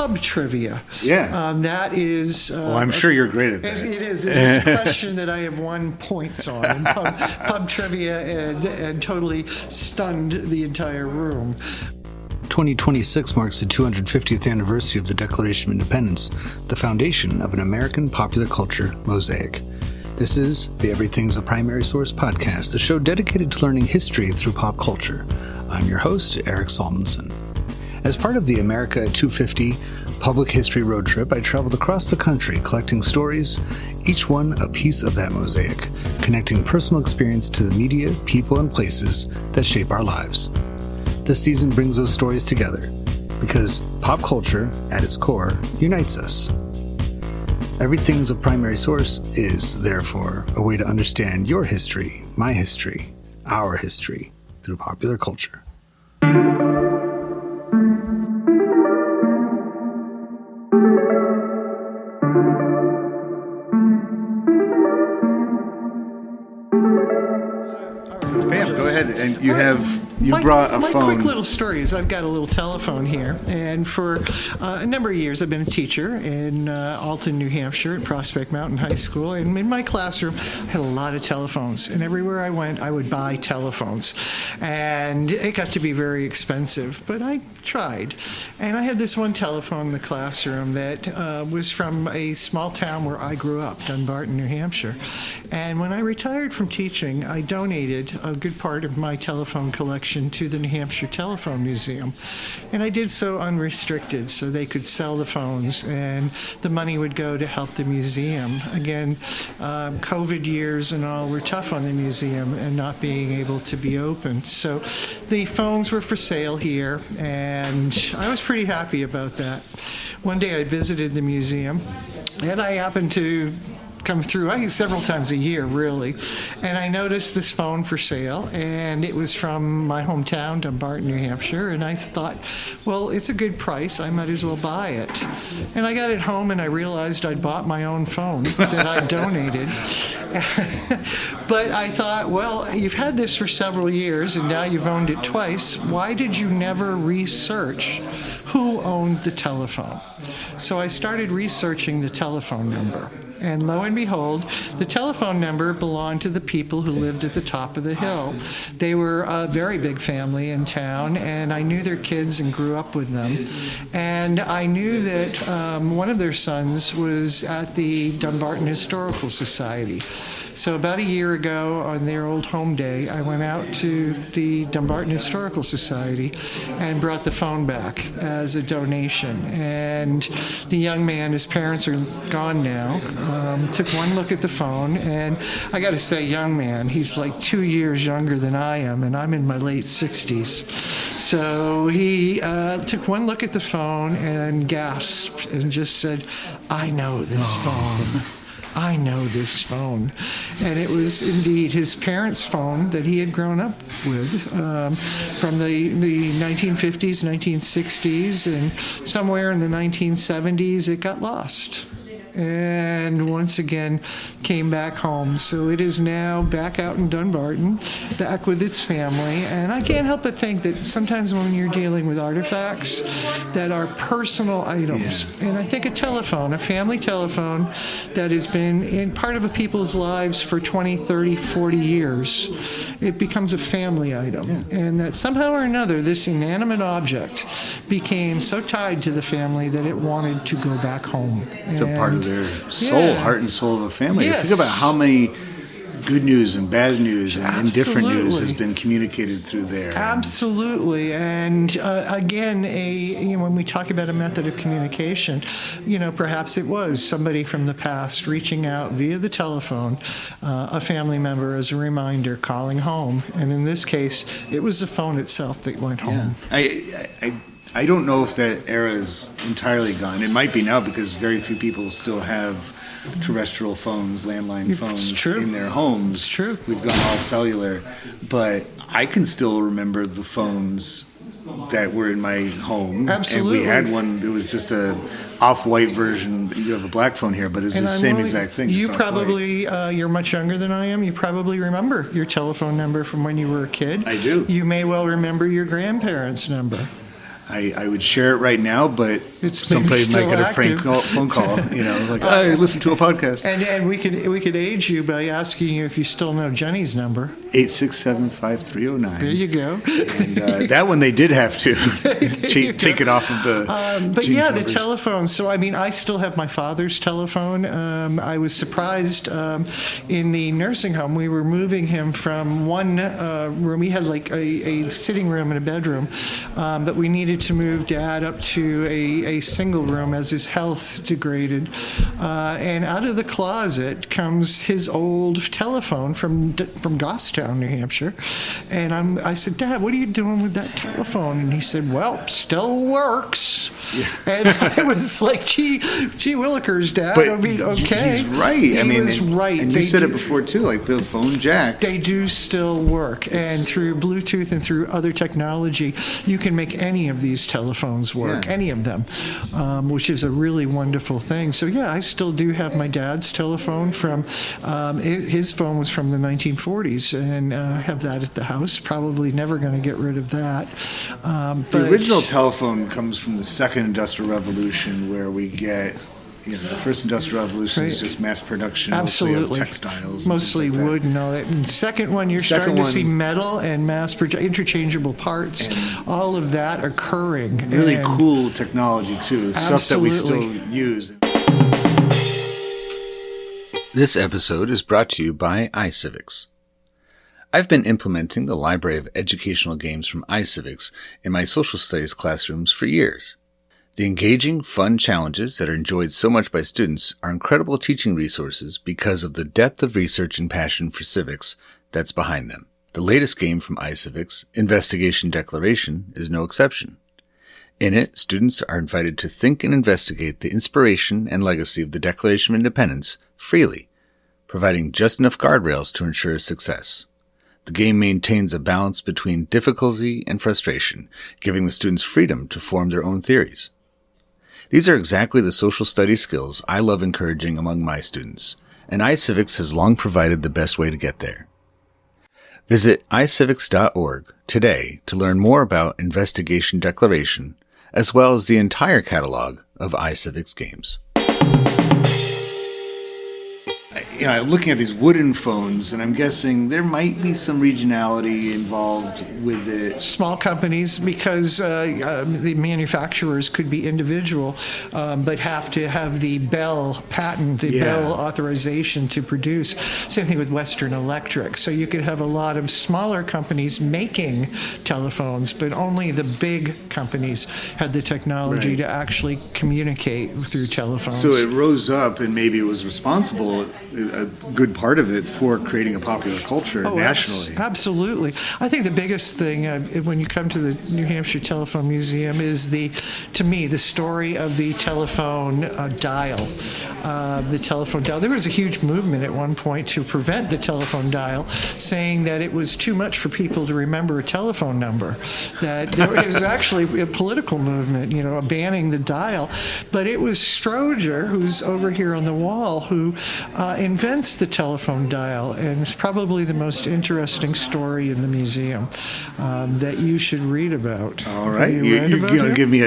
pub trivia. Yeah. That is... well, I'm sure you're great at that. It is a question that I have won points on in pub trivia and totally stunned the entire room. 2026 marks the 250th anniversary of the Declaration of Independence, the foundation of an American popular culture mosaic. This is the Everything's a Primary Source podcast, a show dedicated to learning history through pop culture. I'm your host, Eric Salmonson. As part of the America at 250 public history road trip, I traveled across the country collecting stories, each one a piece of that mosaic, connecting personal experience to the media, people, and places that shape our lives. This season brings those stories together because pop culture, at its core, unites us. Everything's a Primary Source is, therefore, a way to understand your history, my history, our history, through popular culture. Bam, go ahead. And you brought a phone. My quick little story is I've got a little telephone here, and for a number of years I've been a teacher in Alton, New Hampshire at Prospect Mountain High School, and in my classroom I had a lot of telephones, and everywhere I went I would buy telephones, and it got to be very expensive, but I tried. And I had this one telephone in the classroom that was from a small town where I grew up, Dunbarton, New Hampshire, and when I retired from teaching I donated a good part of my telephone collection to the New Hampshire Telephone Museum. And I did so unrestricted so they could sell the phones and the money would go to help the museum. Again, COVID years and all were tough on the museum and not being able to be open. So the phones were for sale here and I was pretty happy about that. One day I visited the museum and I happened to come through several times a year, really, and I noticed this phone for sale, and it was from my hometown, Dunbarton, New Hampshire, and I thought, well, it's a good price, I might as well buy it. And I got it home and I realized I'd bought my own phone that I donated. But I thought, well, you've had this for several years and now you've owned it twice. Why did you never research who owned the telephone? So I started researching the telephone number. And lo and behold, the telephone number belonged to the people who lived at the top of the hill. They were a very big family in town, and I knew their kids and grew up with them. And I knew that one of their sons was at the Dunbarton Historical Society. So about a year ago, on their old home day, I went out to the Dunbarton Historical Society and brought the phone back as a donation. And the young man, his parents are gone now, took one look at the phone, and I got to say, young man, he's like 2 years younger than I am, and I'm in my late 60s. So he took one look at the phone and gasped and just said, "I know this phone. I know this phone." And it was indeed his parents' phone that he had grown up with from the 1950s, 1960s, and somewhere in the 1970s it got lost. And once again came back home. So it is now back out in Dunbarton, back with its family. And I can't help but think that sometimes when you're dealing with artifacts that are personal items, and I think a telephone, a family telephone that has been in part of a people's lives for 20, 30, 40 years, it becomes a family item. And that somehow or another, this inanimate object became so tied to the family that it wanted to go back home. It's a part of their soul, heart and soul of a family. Yes. Think about how many good news and bad news and indifferent news has been communicated through there. Absolutely. And again, when we talk about a method of communication, perhaps it was somebody from the past reaching out via the telephone, a family member as a reminder, calling home. And in this case, it was the phone itself that went home. I don't know if that era is entirely gone. It might be now because very few people still have terrestrial phones, landline phones in their homes. It's true. We've gone all cellular. But I can still remember the phones that were in my home. Absolutely. And we had one, it was just a off-white version. You have a black phone here, but it's the same exact thing. You probably, you're much younger than I am. You probably remember your telephone number from when you were a kid. I do. You may well remember your grandparents' number. I would share it right now, but It's somebody maybe might get still a prank active. phone call, like, I listen to a podcast. And we could age you by asking you if you still know Jenny's number. 867-5309. There you go. And that one they did have to take it off of the. But change yeah, the numbers. telephone. So, I mean, I still have my father's telephone. I was surprised in the nursing home. We were moving him from one room. We had like a sitting room and a bedroom, but we needed to move Dad up to a single room as his health degraded. And out of the closet comes his old telephone from Goffstown, New Hampshire. And I said, Dad, what are you doing with that telephone? And he said, well, still works. Yeah. And I was like, gee willikers, Dad. But I mean, okay. he's right. He was right. And you said it before too, like the phone jack. They do still work. And through Bluetooth and through other technology, you can make any of these telephones work, any of them, which is a really wonderful thing. So, yeah, I still do have my dad's telephone from, his phone was from the 1940s, and I have that at the house. Probably never going to get rid of that. The original telephone comes from the Second Industrial Revolution, where we get, the First Industrial Revolution is just mass production, Absolutely. mostly of textiles. Mostly and things like wood and all that. And second one, you're starting to see metal and interchangeable parts, all of that occurring. Really And cool technology, too. Stuff that we still use. This episode is brought to you by iCivics. I've been implementing the Library of Educational Games from iCivics in my social studies classrooms for years. The engaging, fun challenges that are enjoyed so much by students are incredible teaching resources because of the depth of research and passion for civics that's behind them. The latest game from iCivics, Investigation Declaration, is no exception. In it, students are invited to think and investigate the inspiration and legacy of the Declaration of Independence freely, providing just enough guardrails to ensure success. The game maintains a balance between difficulty and frustration, giving the students freedom to form their own theories. These are exactly the social studies skills I love encouraging among my students, and iCivics has long provided the best way to get there. Visit iCivics.org today to learn more about Investigation Declaration, as well as the entire catalog of iCivics games. Looking at these wooden phones, and I'm guessing there might be some regionality involved with it. Small companies, because the manufacturers could be individual, but have to have the Bell patent, the Bell authorization to produce. Same thing with Western Electric. So you could have a lot of smaller companies making telephones, but only the big companies had the technology to actually communicate through telephones. So it rose up, and maybe it was responsible, a good part of it, for creating a popular culture nationally. Absolutely. I think the biggest thing when you come to the New Hampshire Telephone Museum is to me, the story of the telephone dial. The telephone dial. There was a huge movement at one point to prevent the telephone dial, saying that it was too much for people to remember a telephone number. That it was actually a political movement, banning the dial. But it was Stroger, who's over here on the wall, who invents the telephone dial, and it's probably the most interesting story in the museum that you should read about. All right, you're going to give me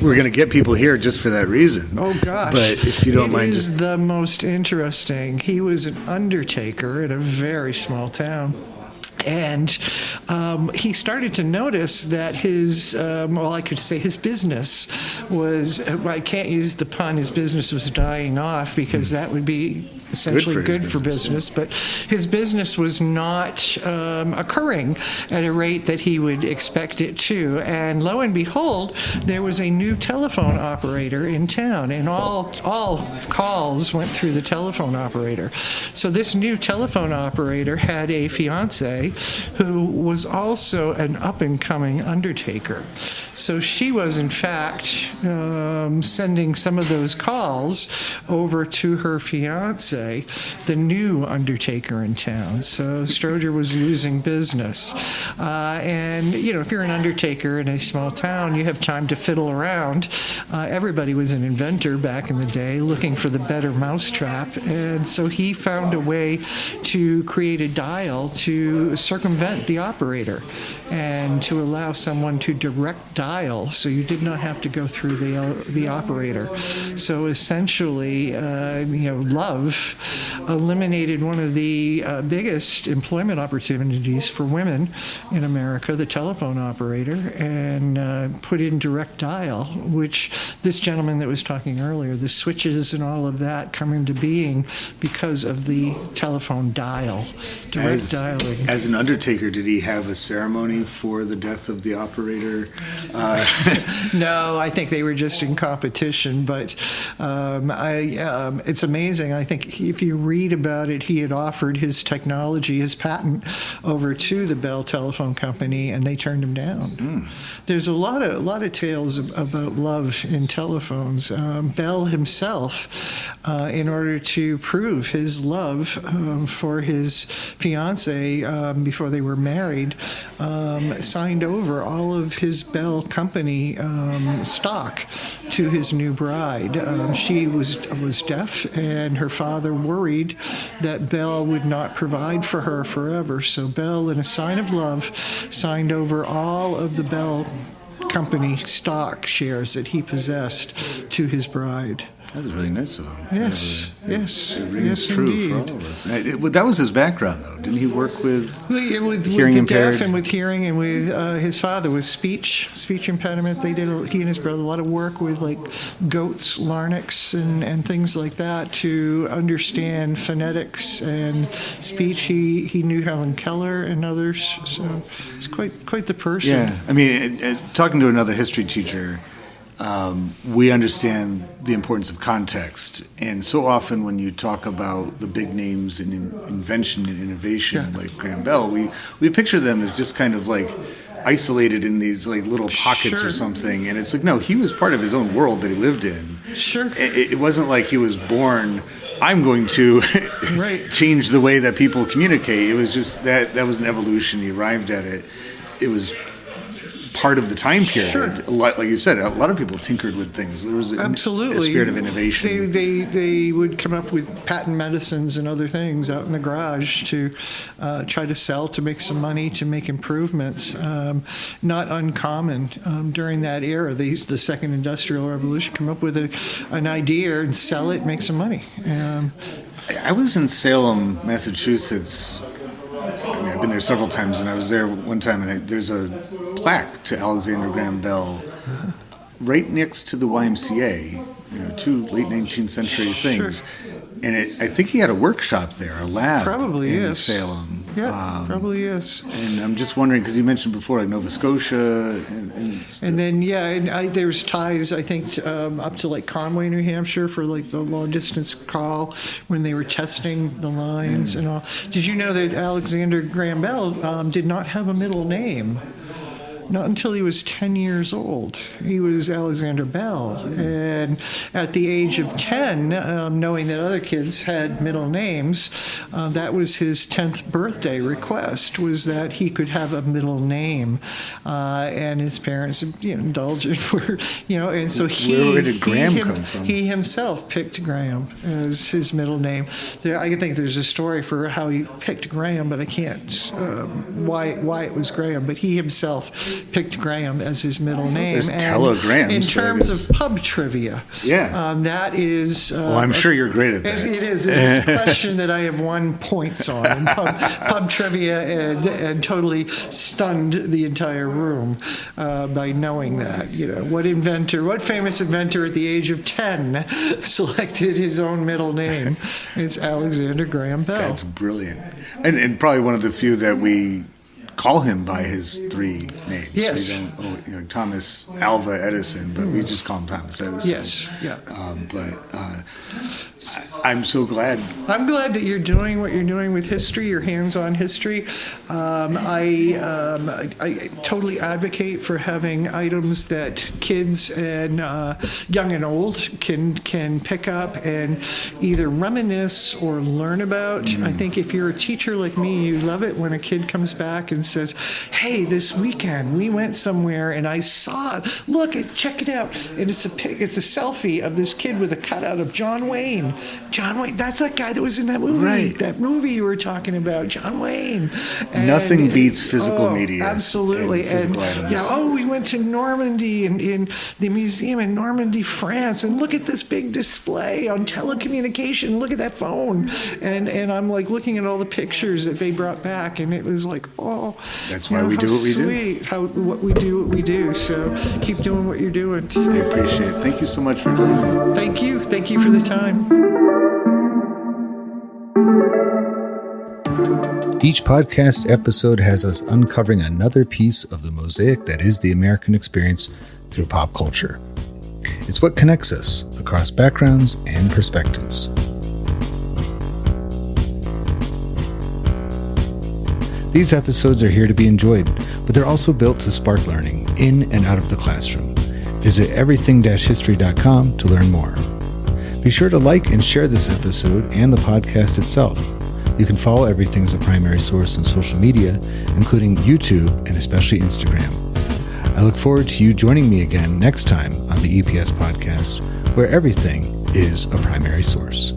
we're going to get people here just for that reason. Oh gosh! But if you don't mind, it is the most interesting. He was an undertaker in a very small town. And he started to notice that his business was, I can't use the pun, his business was dying off, because that would be essentially good for business. But his business was not occurring at a rate that he would expect it to. And lo and behold, there was a new telephone operator in town, and all calls went through the telephone operator. So this new telephone operator had a fiance who was also an up-and-coming undertaker. So she was, in fact, sending some of those calls over to her fiance, the new undertaker in town. So Stroger was losing business. And, if you're an undertaker in a small town, you have time to fiddle around. Everybody was an inventor back in the day, looking for the better mousetrap. And so he found a way to create a dial to circumvent the operator and to allow someone to direct dial, so you did not have to go through the operator. So essentially, Love eliminated one of the biggest employment opportunities for women in America, the telephone operator, and put in direct dial, which this gentleman that was talking earlier, the switches and all of that come into being because of the telephone dial, direct dialing. As an undertaker, did he have a ceremony for the death of the operator? No, I think they were just in competition, but it's amazing. I think if you read about it, he had offered his technology, his patent, over to the Bell Telephone Company, and they turned him down. There's a lot of tales about love in telephones. Bell himself, in order to prove his love for his fiancee before they were married, signed over all of his Bell Company stock to his new bride. She was deaf, and her father worried that Bell would not provide for her forever. So Bell, in a sign of love, signed over all of the Bell Company stock shares that he possessed to his bride. That was really nice of him. Yes, it rings yes, true indeed. for all of us. That was his background, though. Didn't he work with With hearing the impaired? deaf and with hearing, and with his father with speech impediment. He and his brother a lot of work with like goats, larynx, and things like that to understand phonetics and speech. He knew Helen Keller and others, so he's quite the person. Yeah, I mean, talking to another history teacher, we understand the importance of context. And so often when you talk about the big names in invention and innovation, like Graham Bell, we picture them as just kind of like isolated in these like little pockets Sure. or something. And it's like, no, he was part of his own world that he lived in. Sure. It wasn't like he was born, I'm going to Right. change the way that people communicate. It was just that was an evolution. He arrived at it. It was part of the time period. Sure. A lot, like you said, a lot of people tinkered with things. There was a spirit of innovation. They would come up with patent medicines and other things out in the garage to try to sell, to make some money, to make improvements. Not uncommon during that era. The second industrial revolution, come up with an idea and sell it, make some money. I was in Salem, Massachusetts. I've been there several times, and I was there one time, and there's a plaque to Alexander Graham Bell right next to the YMCA, two late 19th century things. And I think he had a workshop there, a lab Probably in is. Salem. Yeah, probably is. And I'm just wondering, because you mentioned before, like Nova Scotia, And then, there's ties, I think, up to like Conway, New Hampshire for like the long distance call when they were testing the lines and all. Did you know that Alexander Graham Bell did not have a middle name? Not until he was 10 years old. He was Alexander Bell. And at the age of 10, knowing that other kids had middle names, that was his 10th birthday request, was that he could have a middle name. And his parents, indulgent were, and so where did Graham come from? He himself picked Graham as his middle name. I think there's a story for how he picked Graham, but I can't, why it was Graham, but he himself picked Graham as his middle name. There's telegrams. In So terms it's- of pub trivia, that is. well, I'm sure you're great at that. It is. It's a question that I have won points on in pub trivia, and totally stunned the entire room by knowing that. What famous inventor at the age of 10 selected his own middle name? It's Alexander Graham Bell. That's brilliant. And probably one of the few that we call him by his three names. Yes. We don't, Thomas Alva Edison, but we just call him Thomas Edison. Yes, yeah. I'm so glad. I'm glad that you're doing what you're doing with history, your hands-on history. I totally advocate for having items that kids and young and old can pick up and either reminisce or learn about. I think if you're a teacher like me, you love it when a kid comes back and and says, hey, this weekend we went somewhere and I saw, look, check it out. And it's a selfie of this kid with a cutout of John Wayne. John Wayne, that's that guy that was in that movie. Right. That movie you were talking about, John Wayne. And Nothing beats physical media. Absolutely. And physical items. We went to Normandy and in the museum in Normandy, France, and look at this big display on telecommunication. Look at that phone. And I'm like looking at all the pictures that they brought back, and it was like, oh, that's why we do what we do. Sweet, what we do. So keep doing what you're doing. I appreciate it. Thank you so much for joining me. Thank you for the time. Each podcast episode has us uncovering another piece of the mosaic that is the American experience through pop culture. It's what connects us across backgrounds and perspectives. These episodes are here to be enjoyed, but they're also built to spark learning in and out of the classroom. Visit everything-history.com to learn more. Be sure to like and share this episode and the podcast itself. You can follow Everything as a Primary Source on social media, including YouTube and especially Instagram. I look forward to you joining me again next time on the EPS podcast, where everything is a primary source.